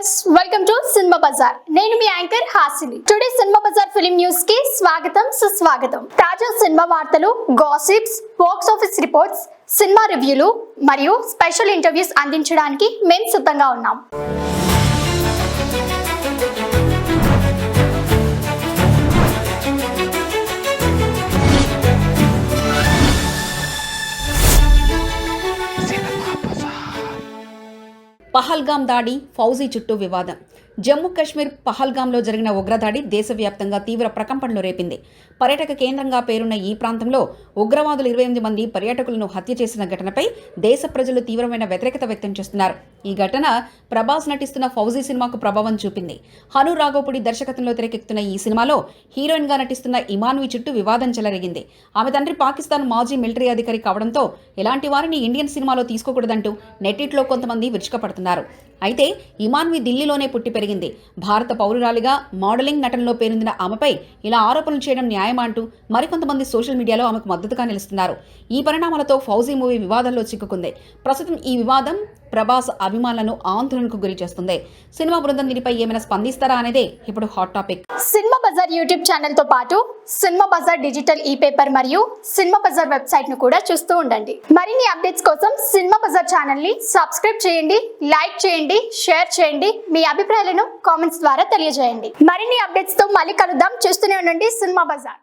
Viewers, welcome to Cinema Bazaar. నేను మీ anchor Hasini. Today Cinema Bazaar film news కి స్వాగతం, సుస్వాగతం. తాజా సినిమా వార్తలు, gossips, box office reports, cinema రివ్యూలు మరియు స్పెషల్ ఇంటర్వ్యూస్ అందించడానికి మేము సిద్ధంగా ఉన్నాం. పహల్గామ్ దాడి, ఫౌజీ చుట్టూ వివాదం. జమ్మూ కాశ్మీర్ పహల్గామ్లో జరిగిన ఉగ్రదాడి దేశవ్యాప్తంగా తీవ్ర ప్రకంపనలు రేపింది. పర్యాటక కేంద్రంగా పేరున్న ఈ ప్రాంతంలో ఉగ్రవాదులు 28 మంది పర్యాటకులను హత్య చేసిన ఘటనపై దేశ ప్రజలు తీవ్రమైన వ్యతిరేకత వ్యక్తం చేస్తున్నారు. ఈ ఘటన ప్రభాస్ నటిస్తున్న ఫౌజీ సినిమాకు ప్రభావం చూపింది. హను రాఘోపుడి దర్శకత్వంలో తెరకెక్కుతున్న ఈ సినిమాలో హీరోయిన్గా నటిస్తున్న ఇమాన్వి చుట్టూ వివాదం చెలరేగింది. ఆమె తండ్రి పాకిస్తాన్ మాజీ మిలిటరీ అధికారి కావడంతో ఇలాంటి వారిని ఇండియన్ సినిమాలో తీసుకోకూడదంటూ నెట్టిట్లో కొంతమంది విరుచుకపడుతున్నారు. అయితే ఇమాన్వి ఢిల్లీలోనే పుట్టి పెరిగింది. భారత పౌరురాలిగా మోడలింగ్ నటనలో పేరొందిన ఆమెపై ఇలా ఆరోపణలు చేయడం న్యాయమా అంటూ మరికొంతమంది సోషల్ మీడియాలో ఆమెకు మద్దతుగా నిలుస్తున్నారు. ఈ పరిణామాలతో ఫౌజీ మూవీ వివాదంలో చిక్కుకుంది. ప్రస్తుతం ఈ వివాదం ప్రభాస్ అభిమానులను ఆందోళనకు గురి చేస్తుంది. సినిమా బృందం దీనిపై ఏమైనా స్పందిస్తారా అనేదే ఇప్పుడు hot topic. Cinema bazaar YouTube channel తో పాటు సినిమా బజార్ డిజిటల్ ఈ-పేపర్ మరియు సినిమా బజార్ వెబ్సైట్ ను కూడా చూస్తూ ఉండండి. మరిన్ని అప్డేట్స్ కోసం సినిమా బజార్ ఛానల్ ని సబ్స్క్రైబ్ చేయండి, లైక్ చేయండి, షేర్ చేయండి. మీ అభిప్రాయాలను కామెంట్స్ ద్వారా తెలియజేయండి. మరిన్ని అప్డేట్స్ తో మళ్ళీ కలుద్దాం. చూస్తూనే ఉండండి సినిమా బజార్.